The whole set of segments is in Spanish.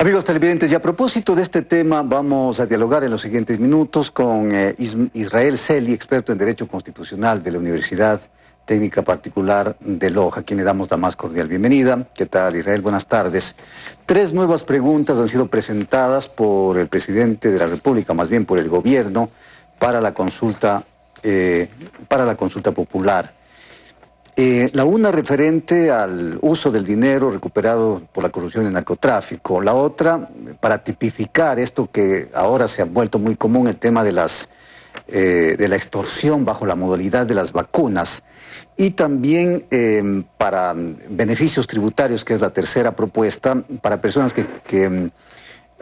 Amigos televidentes, y a propósito de este tema, vamos a dialogar en los siguientes minutos con Israel Celi, experto en Derecho Constitucional de la Universidad Técnica Particular de Loja, a quien le damos la más cordial bienvenida. ¿Qué tal, Israel? Buenas tardes. 3 nuevas preguntas han sido presentadas por el presidente de la República, más bien por el gobierno, para la consulta popular. La una referente al uso del dinero recuperado por la corrupción y el narcotráfico. La otra, para tipificar esto que ahora se ha vuelto muy común, el tema de la extorsión bajo la modalidad de las vacunas. Y también para beneficios tributarios, que es la tercera propuesta, para personas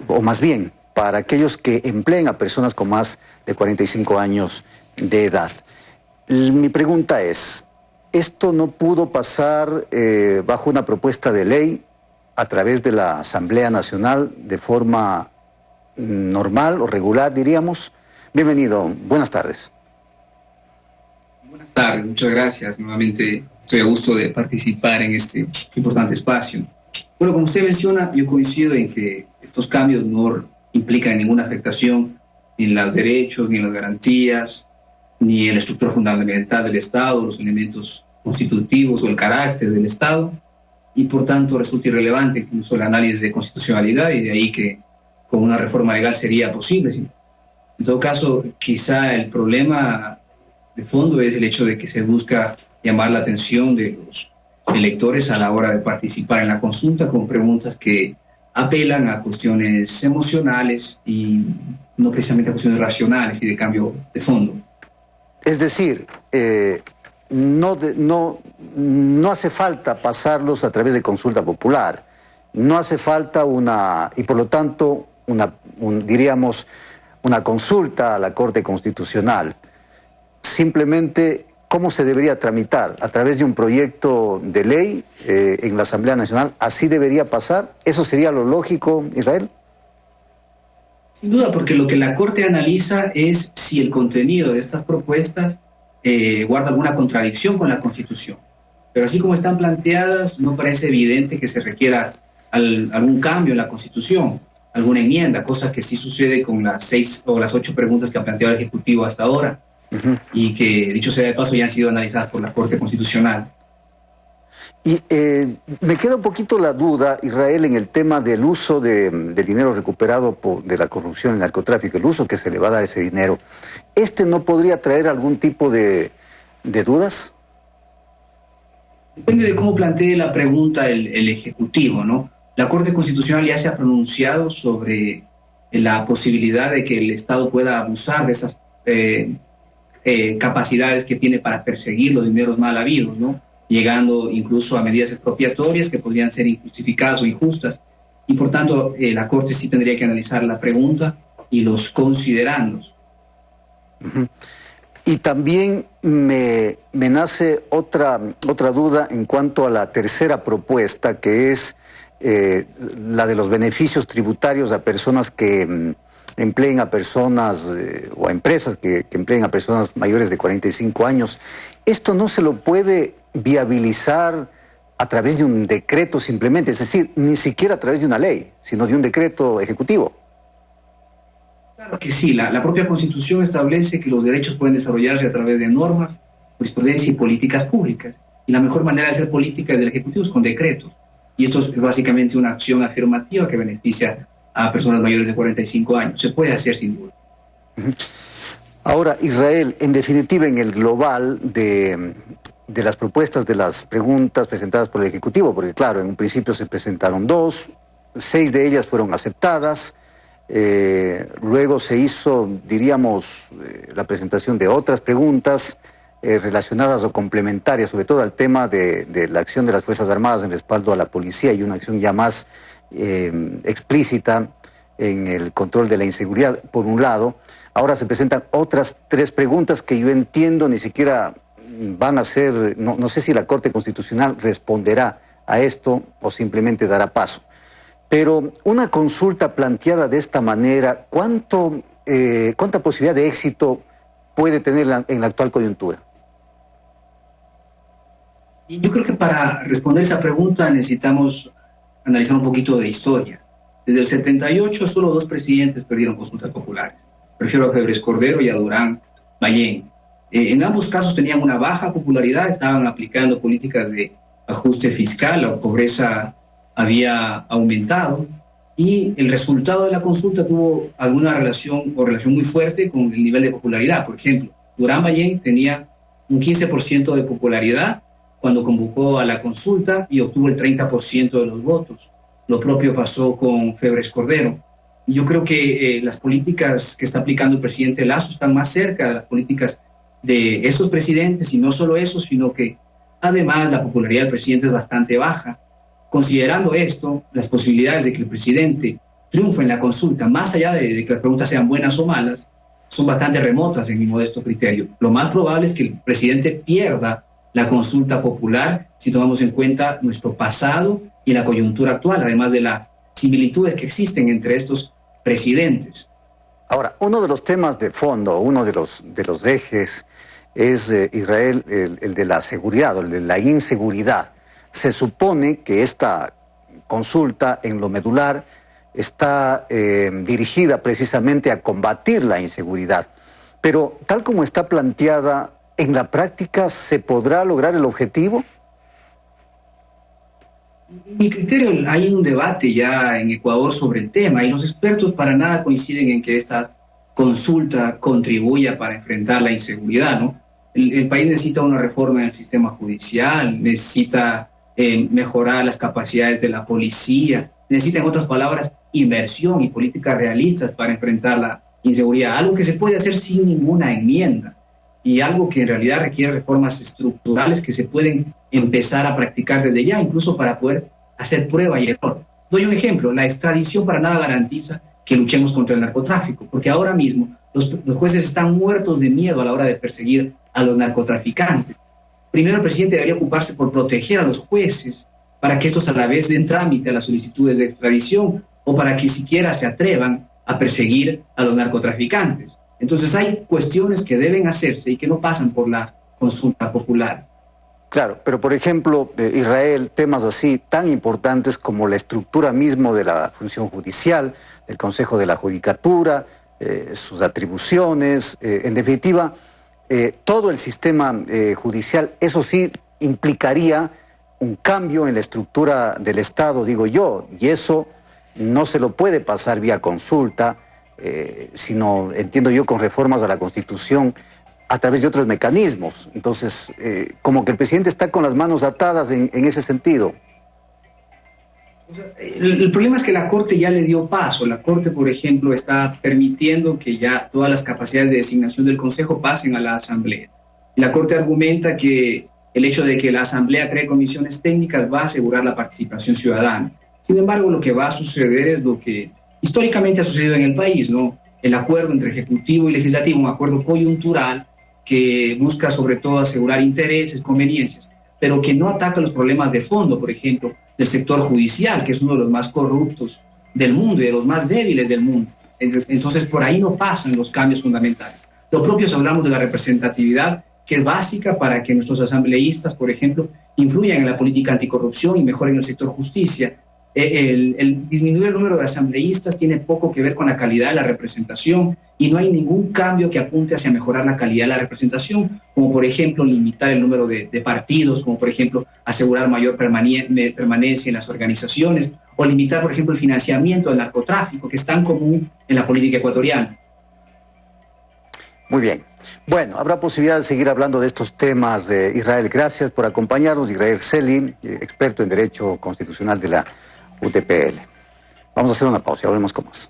o más bien, para aquellos que empleen a personas con más de 45 años de edad. Mi pregunta es: ¿esto no pudo pasar bajo una propuesta de ley a través de la Asamblea Nacional de forma normal o regular, diríamos? Bienvenido, buenas tardes. Buenas tardes, muchas gracias. Nuevamente estoy a gusto de participar en este importante espacio. Bueno, como usted menciona, yo coincido en que estos cambios no implican ninguna afectación ni en los derechos, ni en las garantías, ni en la estructura fundamental del Estado, los elementos constitutivos o el carácter del Estado, y por tanto resulta irrelevante incluso el análisis de constitucionalidad, y de ahí que con una reforma legal sería posible. ¿Sí? En todo caso, quizá el problema de fondo es el hecho de que se busca llamar la atención de los electores a la hora de participar en la consulta con preguntas que apelan a cuestiones emocionales y no precisamente a cuestiones racionales y de cambio de fondo. Es decir, no hace falta pasarlos a través de consulta popular, no hace falta y por lo tanto diríamos una consulta a la Corte Constitucional. Simplemente, ¿cómo se debería tramitar? ¿A través de un proyecto de ley en la Asamblea Nacional? ¿Así debería pasar? ¿Eso sería lo lógico, Israel? Sin duda, porque lo que la Corte analiza es si el contenido de estas propuestas guarda alguna contradicción con la Constitución. Pero así como están planteadas, no parece evidente que se requiera algún cambio en la Constitución, alguna enmienda, cosa que sí sucede con las 6 o las 8 preguntas que ha planteado el Ejecutivo hasta ahora, y que, dicho sea de paso, ya han sido analizadas por la Corte Constitucional. Y me queda un poquito la duda, Israel, en el tema del uso del dinero recuperado de la corrupción y el narcotráfico, el uso que se le va a dar a ese dinero. ¿No podría traer algún tipo de dudas? Depende de cómo plantee la pregunta el Ejecutivo, ¿no? La Corte Constitucional ya se ha pronunciado sobre la posibilidad de que el Estado pueda abusar de esas capacidades que tiene para perseguir los dineros mal habidos, ¿no? Llegando incluso a medidas expropiatorias que podrían ser injustificadas o injustas. Y por tanto, la Corte sí tendría que analizar la pregunta y los considerandos. Y también me nace otra duda en cuanto a la tercera propuesta, que es la de los beneficios tributarios a personas que empleen a personas o a empresas que empleen a personas mayores de 45 años. ¿Esto no se lo puede viabilizar a través de un decreto simplemente? Es decir, ni siquiera a través de una ley, sino de un decreto ejecutivo. Claro que sí, la propia Constitución establece que los derechos pueden desarrollarse a través de normas, jurisprudencia y políticas públicas. Y la mejor manera de hacer política del Ejecutivo es con decretos. Y esto es básicamente una acción afirmativa que beneficia a personas mayores de 45 años. Se puede hacer sin duda. Ahora, Israel, en definitiva, en el global de las propuestas, de las preguntas presentadas por el Ejecutivo, porque claro, en un principio se presentaron 2, 6 de ellas fueron aceptadas, luego se hizo, diríamos, la presentación de otras preguntas relacionadas o complementarias, sobre todo al tema de la acción de las Fuerzas Armadas en respaldo a la policía y una acción ya más explícita en el control de la inseguridad, por un lado. Ahora se presentan otras 3 preguntas que yo entiendo ni siquiera van a ser, no sé si la Corte Constitucional responderá a esto o simplemente dará paso. Pero una consulta planteada de esta manera, ¿cuánta posibilidad de éxito puede tener en la actual coyuntura? Yo creo que para responder esa pregunta necesitamos analizar un poquito de historia. Desde el 78, solo 2 presidentes perdieron consultas populares. Prefiero a Febres Cordero y a Durán Ballén. En ambos casos tenían una baja popularidad, estaban aplicando políticas de ajuste fiscal, la pobreza había aumentado y el resultado de la consulta tuvo alguna relación muy fuerte con el nivel de popularidad. Por ejemplo, Durán Ballén tenía un 15% de popularidad cuando convocó a la consulta y obtuvo el 30% de los votos. Lo propio pasó con Febres Cordero. Y yo creo que las políticas que está aplicando el presidente Lasso están más cerca de las políticas de estos presidentes, y no solo eso, sino que además la popularidad del presidente es bastante baja. Considerando esto, las posibilidades de que el presidente triunfe en la consulta, más allá de que las preguntas sean buenas o malas, son bastante remotas en mi modesto criterio. Lo más probable es que el presidente pierda la consulta popular si tomamos en cuenta nuestro pasado y la coyuntura actual, además de las similitudes que existen entre estos presidentes. Ahora, uno de los temas de fondo, uno de los ejes es Israel, el de la seguridad, el de la inseguridad. Se supone que esta consulta en lo medular está dirigida precisamente a combatir la inseguridad. Pero tal como está planteada, ¿en la práctica se podrá lograr el objetivo? Mi criterio, hay un debate ya en Ecuador sobre el tema y los expertos para nada coinciden en que esta consulta contribuya para enfrentar la inseguridad, ¿no? El país necesita una reforma en el sistema judicial, necesita mejorar las capacidades de la policía, necesita, en otras palabras, inversión y políticas realistas para enfrentar la inseguridad, algo que se puede hacer sin ninguna enmienda y algo que en realidad requiere reformas estructurales que se pueden empezar a practicar desde ya, incluso para poder hacer prueba y error. Doy un ejemplo, la extradición para nada garantiza que luchemos contra el narcotráfico, porque ahora mismo los jueces están muertos de miedo a la hora de perseguir a los narcotraficantes. Primero, el presidente debería ocuparse por proteger a los jueces para que estos a la vez den trámite a las solicitudes de extradición o para que siquiera se atrevan a perseguir a los narcotraficantes. Entonces hay cuestiones que deben hacerse y que no pasan por la consulta popular. Claro, pero por ejemplo, Israel, temas así tan importantes como la estructura mismo de la función judicial, el Consejo de la Judicatura, sus atribuciones, en definitiva, todo el sistema judicial, eso sí implicaría un cambio en la estructura del Estado, digo yo, y eso no se lo puede pasar vía consulta, sino, entiendo yo, con reformas a la Constitución a través de otros mecanismos. Entonces, como que el presidente está con las manos atadas en ese sentido. El problema es que la Corte ya le dio paso. La Corte, por ejemplo, está permitiendo que ya todas las capacidades de designación del Consejo pasen a la Asamblea. La Corte argumenta que el hecho de que la Asamblea cree comisiones técnicas va a asegurar la participación ciudadana. Sin embargo, lo que va a suceder es lo que históricamente ha sucedido en el país, ¿no? El acuerdo entre Ejecutivo y Legislativo, un acuerdo coyuntural que busca sobre todo asegurar intereses, conveniencias, pero que no ataca los problemas de fondo, por ejemplo, del sector judicial, que es uno de los más corruptos del mundo y de los más débiles del mundo. Entonces, por ahí no pasan los cambios fundamentales. Lo propio si hablamos de la representatividad, que es básica para que nuestros asambleístas, por ejemplo, influyan en la política anticorrupción y mejoren el sector justicia. El disminuir el número de asambleístas tiene poco que ver con la calidad de la representación y no hay ningún cambio que apunte hacia mejorar la calidad de la representación, como por ejemplo limitar el número de partidos, como por ejemplo asegurar mayor permanencia en las organizaciones o limitar por ejemplo el financiamiento del narcotráfico, que es tan común en la política ecuatoriana. Muy bien. Bueno, habrá posibilidad de seguir hablando de estos temas de Israel. Gracias por acompañarnos. Israel Celi, experto en Derecho Constitucional de la UTPL. Vamos a hacer una pausa y hablemos con más.